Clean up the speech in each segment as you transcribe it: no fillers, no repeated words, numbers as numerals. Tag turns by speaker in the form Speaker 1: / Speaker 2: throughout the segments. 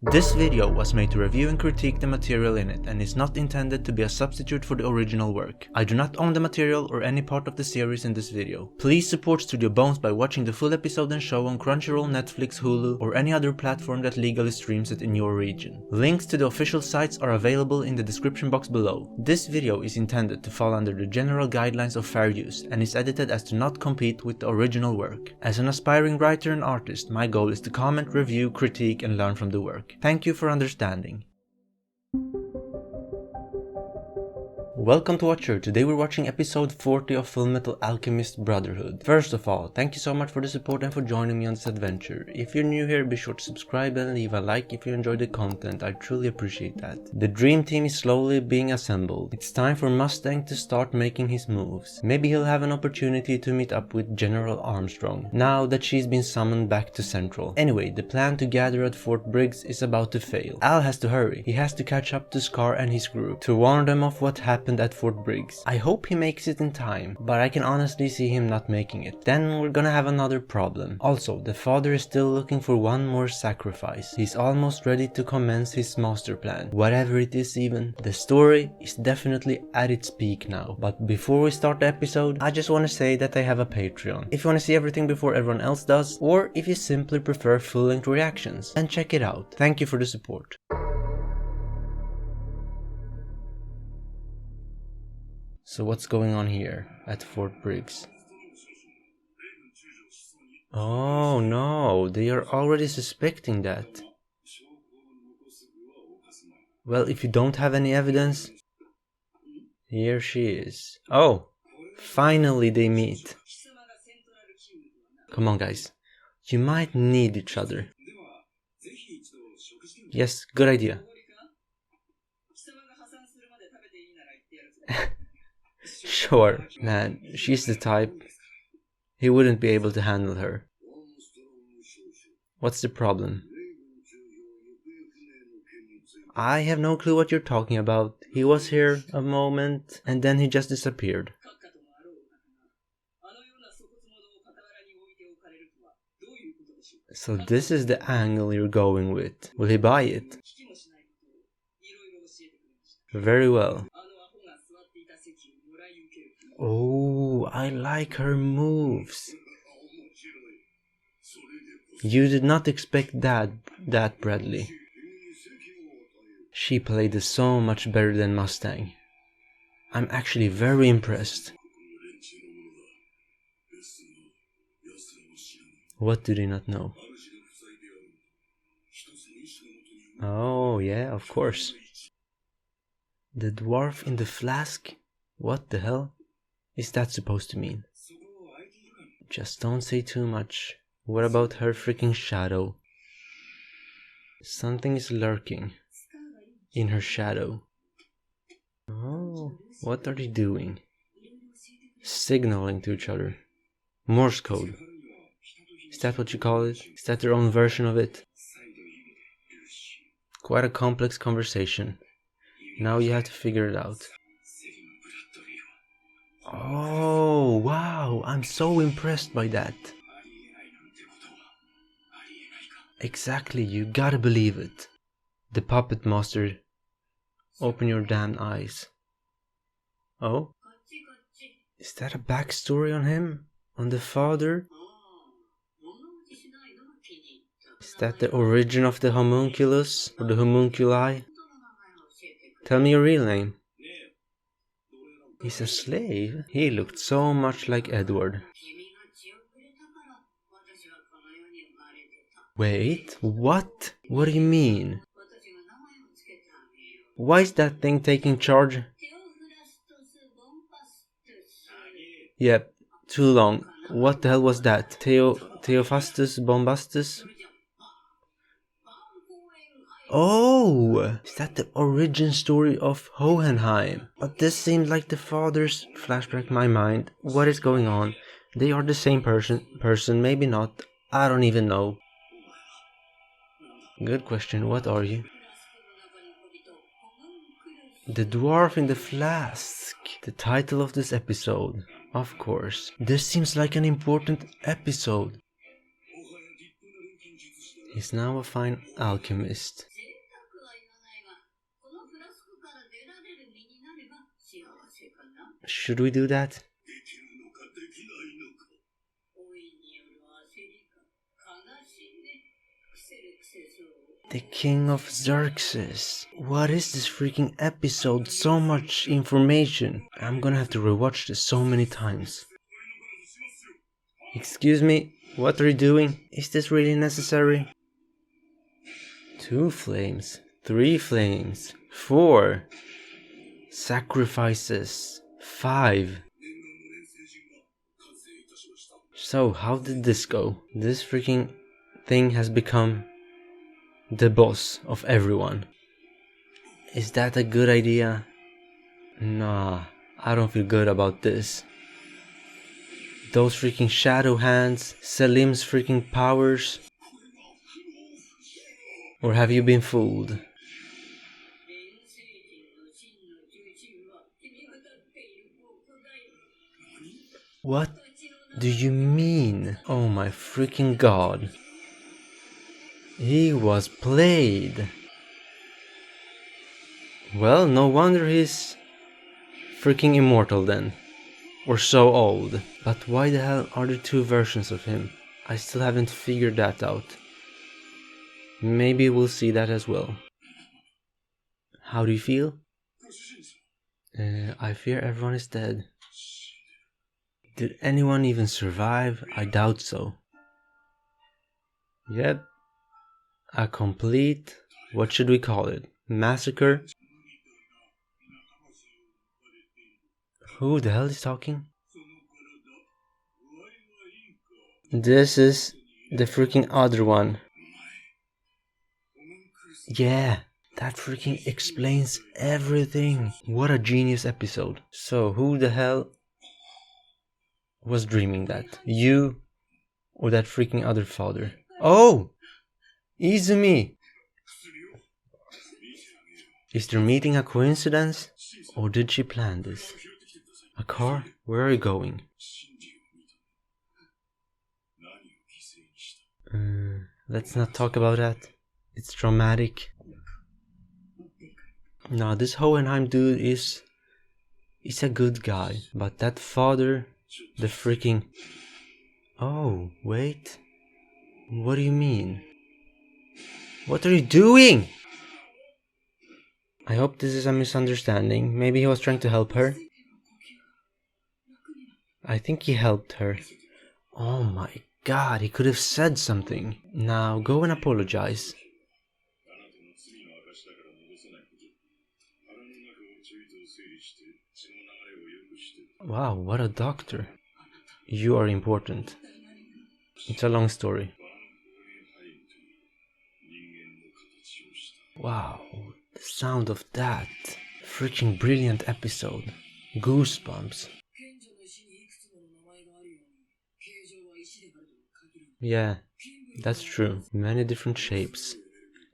Speaker 1: This video was made to review and critique the material in it and is not intended to be a substitute for the original work. I do not own the material or any part of the series in this video. Please support Studio Bones by watching the full episode and show on Crunchyroll, Netflix, Hulu, or any other platform that legally streams it in your region. Links to the official sites are available in the description box below. This video is intended to fall under the general guidelines of fair use and is edited as to not compete with the original work. As an aspiring writer and artist, my goal is to comment, review, critique, and learn from the work. Thank you for understanding. Welcome to Watcher. Today we're watching episode 40 of Fullmetal Alchemist Brotherhood. First of all, thank you so much for the support and for joining me on this adventure. If you're new here, be sure to subscribe and leave a like if you enjoy the content. I truly appreciate that. The dream team is slowly being assembled. It's time for Mustang to start making his moves. Maybe he'll have an opportunity to meet up with General Armstrong, now that she's been summoned back to Central. Anyway, the plan to gather at Fort Briggs is about to fail. Al has to hurry. He has to catch up to Scar and his group to warn them of what happened at Fort Briggs. I hope he makes it in time, but I can honestly see him not making it. Then we're gonna have another problem. Also, the father is still looking for one more sacrifice. He's almost ready to commence his master plan, whatever it is even. The story is definitely at its peak now. But before we start the episode, I just want to say that I have a Patreon. If you want to see everything before everyone else does, or if you simply prefer full-length reactions, then check it out. Thank you for the support. So what's going on here at Fort Briggs? Oh no, they are already suspecting that. Well, if you don't have any evidence, here she is. Oh, finally they meet. Come on guys, you might need each other. Yes, good idea. Sure, man, she's the type. He wouldn't be able to handle her. What's the problem? I have no clue what you're talking about. He was here a moment and then he just disappeared. So this is the angle you're going with. Will he buy it? Very well. Oh, I like her moves. You did not expect that, Bradley. She played it so much better than Mustang. I'm actually very impressed. What do they not know? Oh, yeah, of course. The dwarf in the flask? What the hell is that supposed to mean? Just don't say too much. What about her freaking shadow? Something is lurking in her shadow. Oh, what are they doing? Signaling to each other. Morse code. Is that what you call it? Is that their own version of it? Quite a complex conversation. Now you have to figure it out. Oh, wow, I'm so impressed by that. Exactly, you gotta believe it. The puppet master. Open your damn eyes. Oh? Is that a backstory on him? On the father? Is that the origin of the homunculus? Or the homunculi? Tell me your real name. He's a slave? He looked so much like Edward. Wait, what? What do you mean? Why is that thing taking charge? Yep, too long. What the hell was that? Theophastus Bombastus? Oh, is that the origin story of Hohenheim? But this seems like the father's flashback in my mind. What is going on? They are the same person, maybe not. I don't even know. Good question, what are you? The dwarf in the flask. The title of this episode. Of course. This seems like an important episode. He's now a fine alchemist. Should we do that? The King of Xerxes. What is this freaking episode? So much information. I'm gonna have to rewatch this so many times. Excuse me, what are you doing? Is this really necessary? 2 flames, 3 flames, 4 sacrifices, 5. So how did this go? This freaking thing has become the boss of everyone. Is that a good idea? Nah, I don't feel good about this. Those freaking shadow hands, Selim's freaking powers. Or have you been fooled? What do you mean? Oh my freaking god. He was played. Well, no wonder he's freaking immortal then. Or so old. But why the hell are there 2 versions of him? I still haven't figured that out. Maybe we'll see that as well. How do you feel? I fear everyone is dead. Did anyone even survive? I doubt so. Yep. A complete, what should we call it? Massacre? Who the hell is talking? This is the freaking other one. Yeah, that freaking explains everything. What a genius episode. So who the hell was dreaming that? You or that freaking other father? Oh! Izumi! Is their meeting a coincidence? Or did she plan this? A car? Where are you going? Let's not talk about that. It's traumatic. No, this Hohenheim dude is a good guy. But that father, the freaking... Oh, wait. What do you mean? What are you doing? I hope this is a misunderstanding. Maybe he was trying to help her. I think he helped her. Oh my god, he could have said something. Now go and apologize. Wow, what a doctor. You are important. It's a long story. Wow, the sound of that. Freaking brilliant episode. Goosebumps. Yeah, that's true. Many different shapes.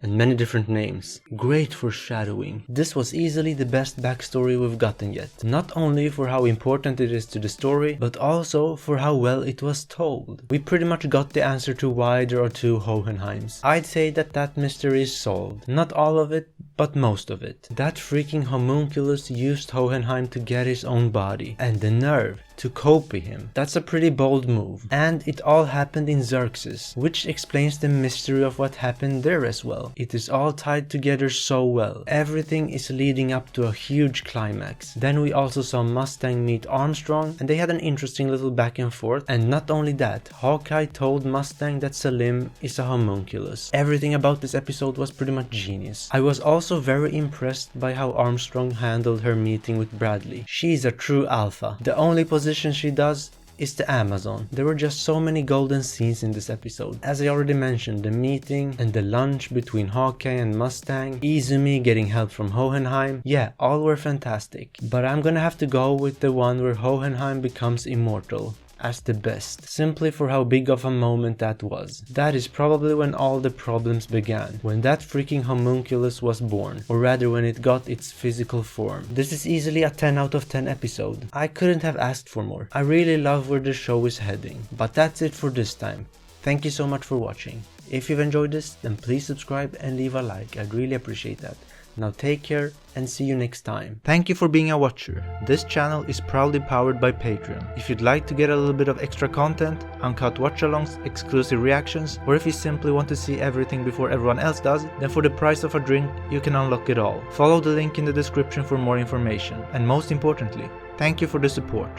Speaker 1: And many different names. Great foreshadowing. This was easily the best backstory we've gotten yet. Not only for how important it is to the story, but also for how well it was told. We pretty much got the answer to why there are 2 Hohenheims. I'd say that mystery is solved. Not all of it, but most of it. That freaking homunculus used Hohenheim to get his own body. And the nerve to copy him. That's a pretty bold move. And it all happened in Xerxes, which explains the mystery of what happened there as well. It is all tied together so well. Everything is leading up to a huge climax. Then we also saw Mustang meet Armstrong, and they had an interesting little back and forth. And not only that, Hawkeye told Mustang that Selim is a homunculus. Everything about this episode was pretty much genius. I was also very impressed by how Armstrong handled her meeting with Bradley. She's a true alpha. The only position she does is the Amazon. There were just so many golden scenes in this episode. As I already mentioned, the meeting and the lunch between Hawkeye and Mustang, Izumi getting help from Hohenheim, yeah, all were fantastic. But I'm gonna have to go with the one where Hohenheim becomes immortal as the best, simply for how big of a moment that was. That is probably when all the problems began, when that freaking homunculus was born, or rather when it got its physical form. This is easily a 10 out of 10 episode. I couldn't have asked for more. I really love where the show is heading. But that's it for this time. Thank you so much for watching. If you've enjoyed this, then please subscribe and leave a like, I'd really appreciate that. Now take care and see you next time. Thank you for being a watcher. This channel is proudly powered by Patreon. If you'd like to get a little bit of extra content, uncut watch-alongs, exclusive reactions, or if you simply want to see everything before everyone else does, then for the price of a drink, you can unlock it all. Follow the link in the description for more information. And most importantly, thank you for the support.